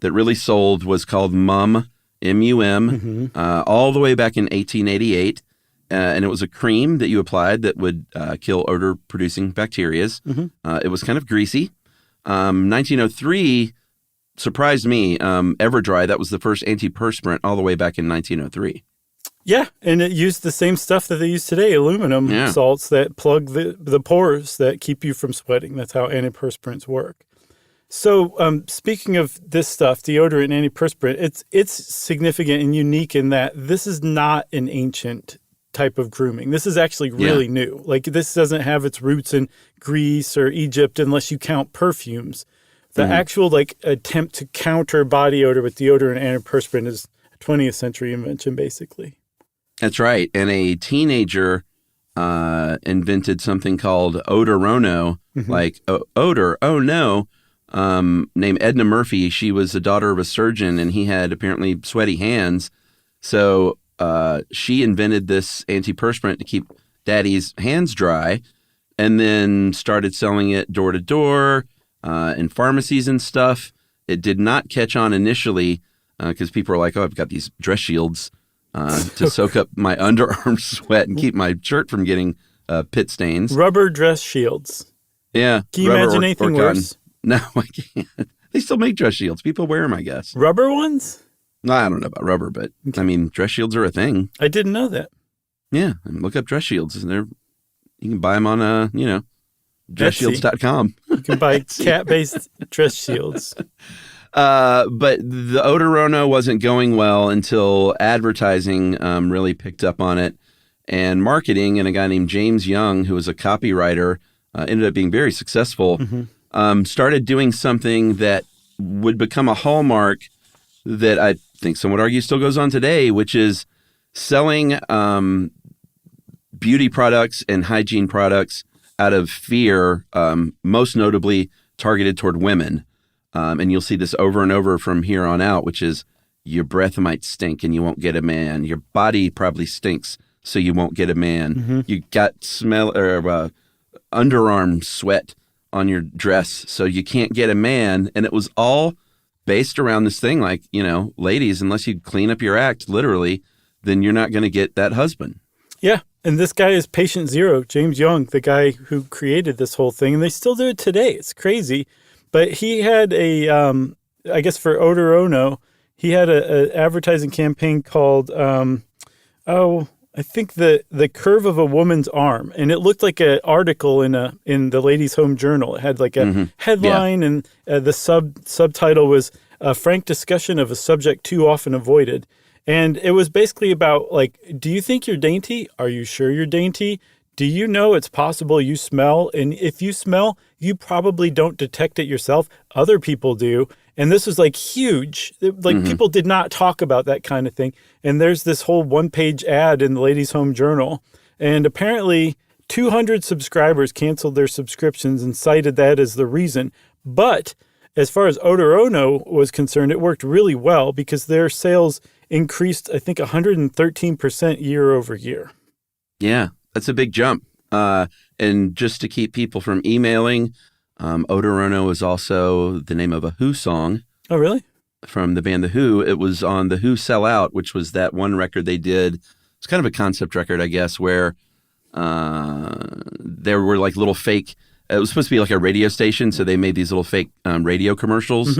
that really sold was called Mum, M-U-M, all the way back in 1888. And it was a cream that you applied that would kill odor-producing bacteria. It was kind of greasy. 1903 surprised me. Everdry, that was the first antiperspirant all the way back in 1903. Yeah, and it used the same stuff that they use today, aluminum salts that plug the pores that keep you from sweating. That's how antiperspirants work. So speaking of this stuff, deodorant and antiperspirant, it's significant and unique in that this is not an ancient type of grooming. This is actually really new. Like, this doesn't have its roots in Greece or Egypt unless you count perfumes. The actual attempt to counter body odor with deodorant and antiperspirant is a 20th century invention, basically. That's right. And a teenager invented something called odorono, like odor, oh no, named Edna Murphy. She was the daughter of a surgeon, and he had apparently sweaty hands. So she invented this antiperspirant to keep daddy's hands dry, and then started selling it door to door in pharmacies and stuff. It did not catch on initially because people were like, oh, I've got these dress shields to soak up my underarm sweat and keep my shirt from getting pit stains. Rubber dress shields. Yeah. Can you imagine anything worse? No, I can't. They still make dress shields. People wear them, I guess. Rubber ones? No, I don't know about rubber, but I mean, dress shields are a thing. I didn't know that. Yeah. Look up dress shields. You can buy them on, dressshields.com. You can buy cat-based dress shields. But the Odorono wasn't going well until advertising really picked up on it, and marketing, and a guy named James Young, who was a copywriter, ended up being very successful, started doing something that would become a hallmark that I think some would argue still goes on today, which is selling beauty products and hygiene products out of fear, most notably targeted toward women. And you'll see this over and over from here on out, which is your breath might stink and you won't get a man. Your body probably stinks, so you won't get a man. You got smell or underarm sweat on your dress, so you can't get a man. And it was all based around this thing like, ladies, unless you clean up your act, literally, then you're not going to get that husband. Yeah. And this guy is patient zero, James Young, the guy who created this whole thing. And they still do it today. It's crazy. But he had I guess for Odorono, he had a advertising campaign called, I think the curve of a woman's arm. And it looked like an article in the Ladies' Home Journal. It had like a headline, and the subtitle was a frank discussion of a subject too often avoided. And it was basically about, like, do you think you're dainty? Are you sure you're dainty? Do you know it's possible you smell? And if you smell, you probably don't detect it yourself. Other people do. And this was like huge. Like people did not talk about that kind of thing. And there's this whole one-page ad in the Ladies' Home Journal. And apparently 200 subscribers canceled their subscriptions and cited that as the reason. But as far as Odorono was concerned, it worked really well because their sales increased, I think, 113% year over year. Yeah. That's a big jump. And just to keep people from emailing, Odorono is also the name of a Who song. Oh, really? From the band The Who. It was on The Who Sell Out, which was that one record they did. It's kind of a concept record, I guess, where there were like little fake, it was supposed to be like a radio station, so they made these little fake radio commercials.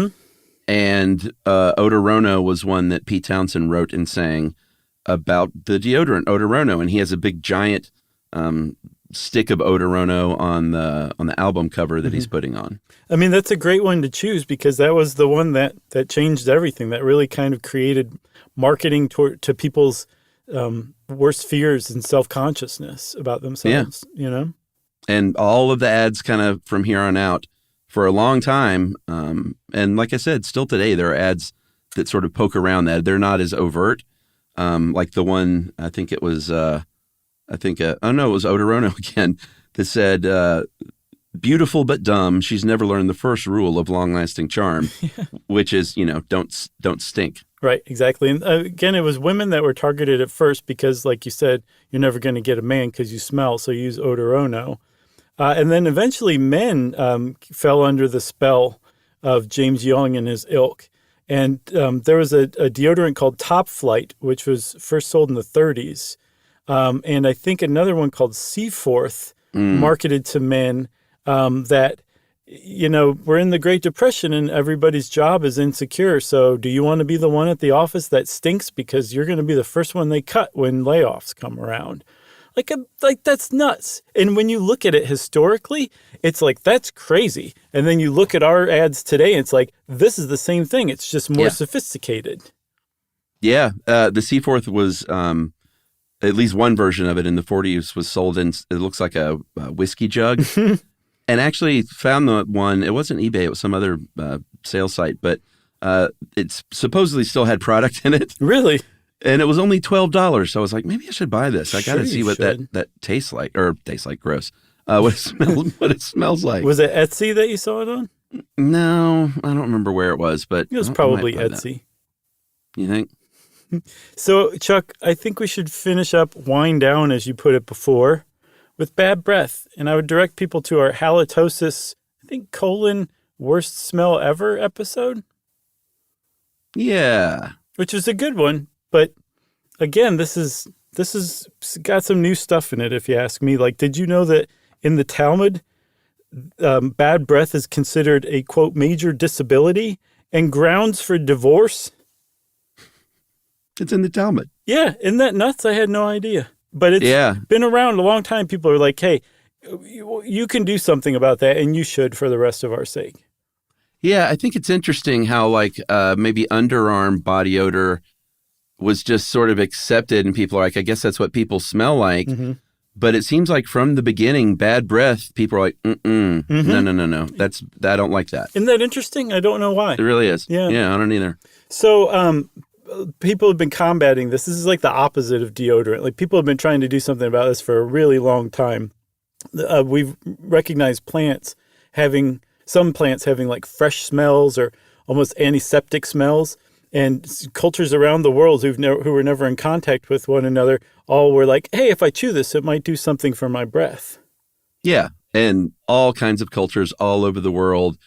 And Odorono was one that Pete Townsend wrote and sang about the deodorant Odorono, and he has a big giant stick of Odorono on the album cover that he's putting on. I mean, that's a great one to choose because that was the one that changed everything. That really kind of created marketing to people's worst fears and self-consciousness about themselves. And all of the ads kind of from here on out for a long time. And like I said, still today there are ads that sort of poke around that. They're not as overt. Like the one, I think it was, it was Odorono again, that said, beautiful but dumb, she's never learned the first rule of long-lasting charm, which is, don't stink. Right, exactly. And again, it was women that were targeted at first because, like you said, you're never going to get a man because you smell, so you use Odorono. And then eventually men fell under the spell of James Young and his ilk. And there was a deodorant called Top Flight, which was first sold in the 30s. And I think another one called Seaforth marketed to men that, we're in the Great Depression and everybody's job is insecure. So do you want to be the one at the office that stinks because you're going to be the first one they cut when layoffs come around? Like that's nuts. And when you look at it historically, it's like, that's crazy. And then you look at our ads today, and it's like, this is the same thing. It's just more sophisticated. Yeah. The Seaforth was, at least one version of it in the 40s was sold in, it looks like a whiskey jug. And actually found the one, it wasn't eBay, it was some other sales site, but it supposedly still had product in it. Really? And it was only $12. So I was like, maybe I should buy this. I got to see what that tastes like, or tastes like, gross. What it smells like. Was it Etsy that you saw it on? No, I don't remember where it was, but it was probably Etsy. You think? So, Chuck, I think we should finish up, wind down, as you put it before, with bad breath. And I would direct people to our halitosis, I think, worst smell ever episode. Yeah. Which was a good one. But again, this is got some new stuff in it, if you ask me. Like, did you know that in the Talmud, bad breath is considered a, quote, major disability and grounds for divorce? It's in the Talmud. Yeah. Isn't that nuts? I had no idea. But it's been around a long time. People are like, hey, you can do something about that, and you should for the rest of our sake. Yeah, I think it's interesting how, like, maybe underarm body odor was just sort of accepted, and people are like, I guess that's what people smell like. Mm-hmm. But it seems like from the beginning, bad breath, people are like, no. I don't like that. Isn't that interesting? I don't know why. It really is. Yeah, I don't either. So people have been combating this. This is like the opposite of deodorant. Like, people have been trying to do something about this for a really long time. We've recognized some plants having like fresh smells or almost antiseptic smells. And cultures around the world who were never in contact with one another all were like, hey, if I chew this, it might do something for my breath. Yeah. And all kinds of cultures all over the world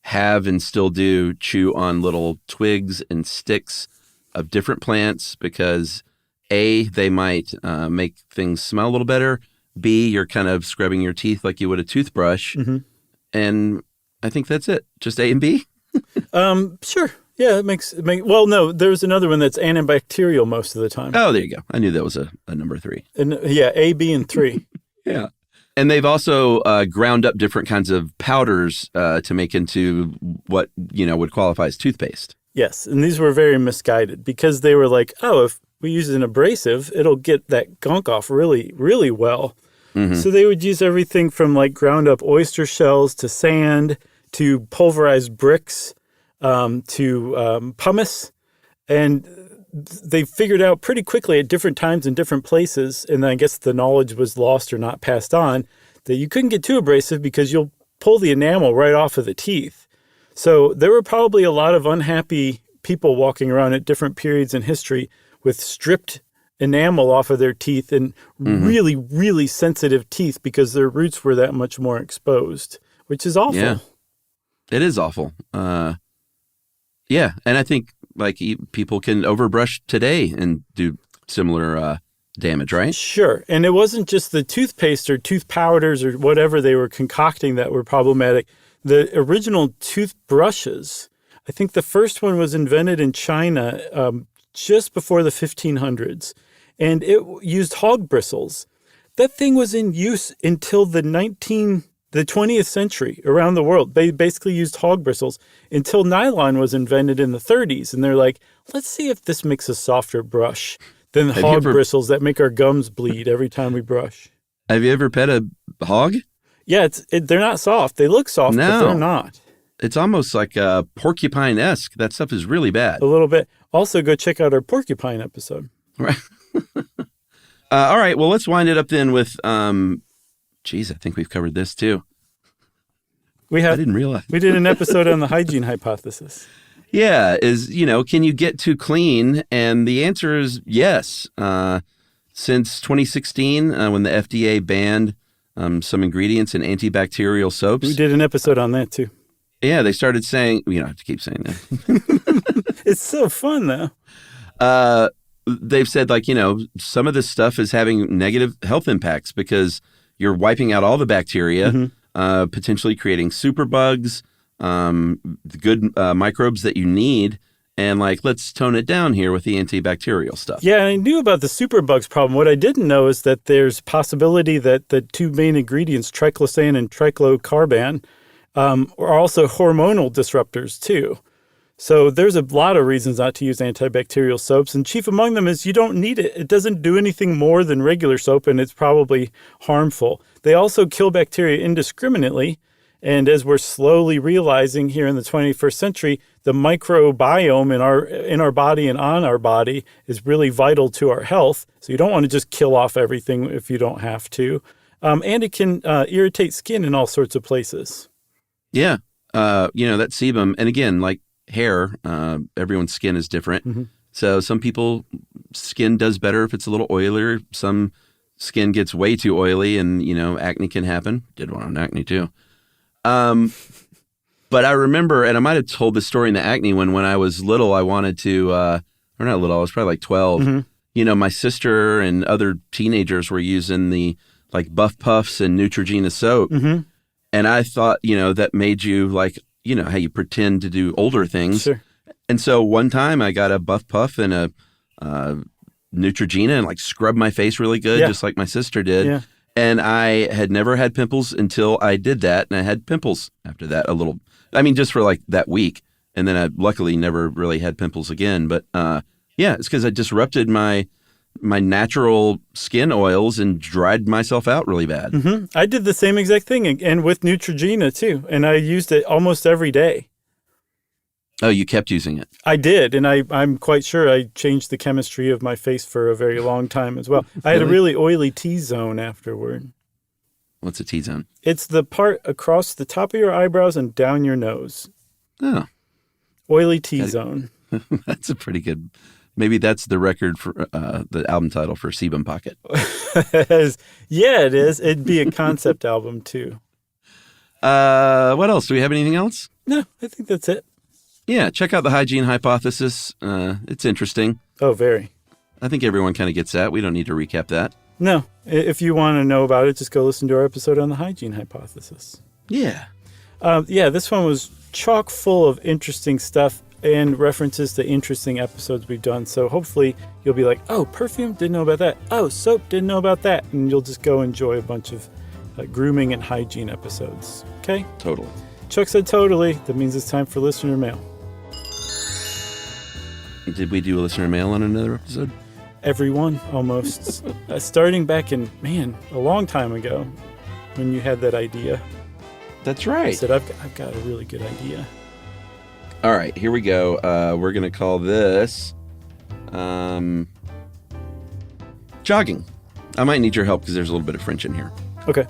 have and still do chew on little twigs and sticks of different plants because A, they might make things smell a little better. B, you're kind of scrubbing your teeth like you would a toothbrush. Mm-hmm. And I think that's it. Just A and B? Sure. Yeah, well, no, there's another one that's antibacterial most of the time. Oh, there you go. I knew that was a number 3. And yeah, A, B, and 3. Yeah. And they've also ground up different kinds of powders to make into what, would qualify as toothpaste. Yes, and these were very misguided because they were like, oh, if we use an abrasive, it'll get that gunk off really, really well. Mm-hmm. So they would use everything from like ground up oyster shells to sand to pulverized bricks. To pumice, and they figured out pretty quickly at different times in different places, and I guess the knowledge was lost or not passed on, that you couldn't get too abrasive because you'll pull the enamel right off of the teeth. So there were probably a lot of unhappy people walking around at different periods in history with stripped enamel off of their teeth and really, really sensitive teeth because their roots were that much more exposed, which is awful. Yeah, it is awful. Yeah, and I think like people can overbrush today and do similar damage, right? Sure, and it wasn't just the toothpaste or tooth powders or whatever they were concocting that were problematic. The original toothbrushes, I think the first one was invented in China just before the 1500s, and it used hog bristles. That thing was in use until the 20th century around the world. They basically used hog bristles until nylon was invented in the 30s. And they're like, let's see if this makes a softer brush than the hog bristles that make our gums bleed every time we brush. Have you ever pet a hog? Yeah, they're not soft. They look soft, but they're not. It's almost like porcupine-esque. That stuff is really bad. A little bit. Also, go check out our porcupine episode. Right. All right. Well, let's wind it up then with... Geez, I think we've covered this too. I didn't realize. We did an episode on the hygiene hypothesis. Yeah, can you get too clean? And the answer is yes. Since 2016, when the FDA banned some ingredients in antibacterial soaps. We did an episode on that too. Yeah, they started saying, you don't have to keep saying that. It's so fun though. They've said some of this stuff is having negative health impacts because you're wiping out all the bacteria, potentially creating superbugs, good microbes that you need. And let's tone it down here with the antibacterial stuff. Yeah, I knew about the superbugs problem. What I didn't know is that there's possibility that the two main ingredients, triclosan and triclocarban, are also hormonal disruptors too. So there's a lot of reasons not to use antibacterial soaps, and chief among them is you don't need it. It doesn't do anything more than regular soap, and it's probably harmful. They also kill bacteria indiscriminately, and as we're slowly realizing here in the 21st century, the microbiome in our body and on our body is really vital to our health. So you don't want to just kill off everything if you don't have to. And it can irritate skin in all sorts of places. Yeah. That sebum, and again, like hair, everyone's skin is different. Mm-hmm. So some people skin does better if it's a little oilier. Some skin gets way too oily and, acne can happen. Did one on acne too. But I remember, and I might have told this story in the acne when I was little, I wanted to, or not little, I was probably 12. Mm-hmm. My sister and other teenagers were using the Buff Puffs and Neutrogena soap. Mm-hmm. And I thought, that made you how you pretend to do older things. Sure. And so one time I got a Buff Puff and a Neutrogena and scrubbed my face really good, just like my sister did. Yeah. And I had never had pimples until I did that. And I had pimples after that a little, just for that week. And then I luckily never really had pimples again. But it's because I disrupted my natural skin oils and dried myself out really bad. Mm-hmm. I did the same exact thing, and with Neutrogena too. And I used it almost every day. Oh, you kept using it? I did, and I'm quite sure I changed the chemistry of my face for a very long time as well. I had a really oily T-zone afterward. What's a T-zone? It's the part across the top of your eyebrows and down your nose. Oh. Oily T-zone. That's a pretty good... Maybe that's the record for the album title for Sebum Pocket. Yeah, it is. It'd be a concept album, too. What else? Do we have anything else? No, I think that's it. Yeah, check out the hygiene hypothesis. It's interesting. Oh, very. I think everyone kind of gets that. We don't need to recap that. No. If you want to know about it, just go listen to our episode on the hygiene hypothesis. Yeah. This one was chock full of interesting stuff and references to interesting episodes we've done. So hopefully you'll be like, oh, perfume, didn't know about that. Oh, soap, didn't know about that. And you'll just go enjoy a bunch of grooming and hygiene episodes. Okay? Totally. Chuck said totally. That means it's time for listener mail. Did we do a listener mail on another episode? Everyone, almost. Starting back in, a long time ago when you had that idea. That's right. I said, I've got a really good idea. All right, here we go. We're going to call this jogging. I might need your help because there's a little bit of French in here. Okay.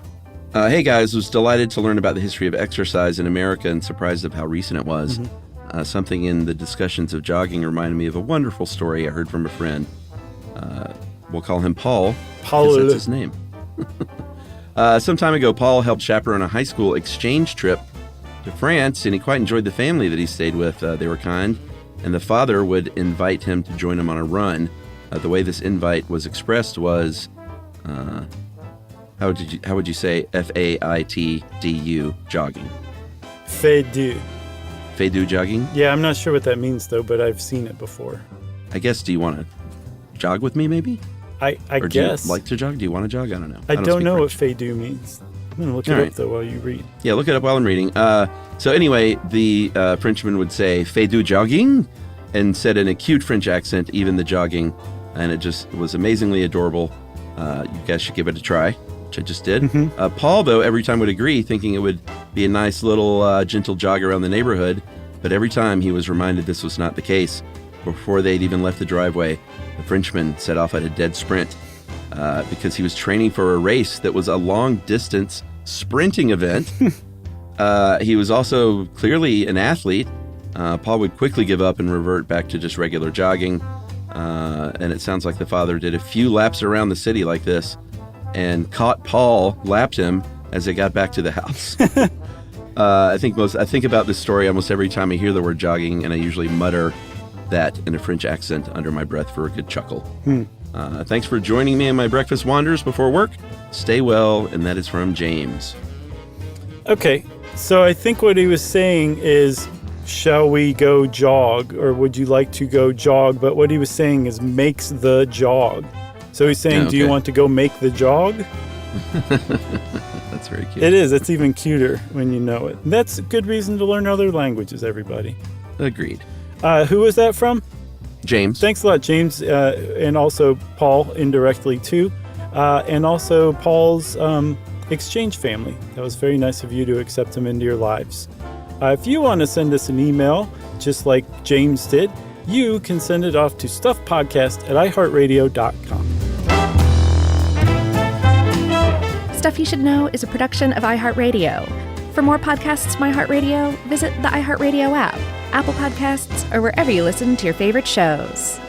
Hey, guys. Was delighted to learn about the history of exercise in America and surprised of how recent it was. Mm-hmm. Something in the discussions of jogging reminded me of a wonderful story I heard from a friend. We'll call him Paul. Paul. That's his name. Some time ago, Paul helped chaperone a high school exchange trip to France, and he quite enjoyed the family that he stayed with. They were kind, and the father would invite him to join him on a run. The way this invite was expressed was, how would you say F-A-I-T-D-U, jogging? Fais-du. Fais-du jogging? Yeah, I'm not sure what that means, though, but I've seen it before. I guess, do you want to jog with me, maybe? I or guess. Do you like to jog? Do you want to jog? I don't know. I don't know French. what fais-du means. I'm going to look it up, though, while you read. Yeah, look it up while I'm reading. So anyway, the Frenchman would say, fais-du jogging? And said in a cute French accent, even the jogging. And it just was amazingly adorable. You guys should give it a try, which I just did. Mm-hmm. Paul, though, every time would agree, thinking it would be a nice little gentle jog around the neighborhood. But every time he was reminded this was not the case. Before they'd even left the driveway, the Frenchman set off at a dead sprint because he was training for a race that was a long-distance sprinting event. He was also clearly an athlete. Paul would quickly give up and revert back to just regular jogging. And it sounds like the father did a few laps around the city like this. and caught Paul, lapped him as they got back to the house. I think about this story almost every time I hear the word jogging, and I usually mutter that in a French accent under my breath for a good chuckle. Thanks for joining me in my breakfast wanders before work. Stay well, and that is from James. Okay, so I think what he was saying is, shall we go jog, or would you like to go jog? But what he was saying is makes the jog. So he's saying, do you want to go make the jog? That's very cute. It is. It's even cuter when you know it. That's a good reason to learn other languages, everybody. Agreed. Who was that from? James. Thanks a lot, James, and also Paul indirectly too, and also Paul's exchange family. That was very nice of you to accept him into your lives. If you want to send us an email, just like James did, you can send it off to stuffpodcast@iHeartRadio.com. Stuff You Should Know is a production of iHeartRadio. For more podcasts from iHeartRadio, visit the iHeartRadio app, Apple Podcasts, or wherever you listen to your favorite shows.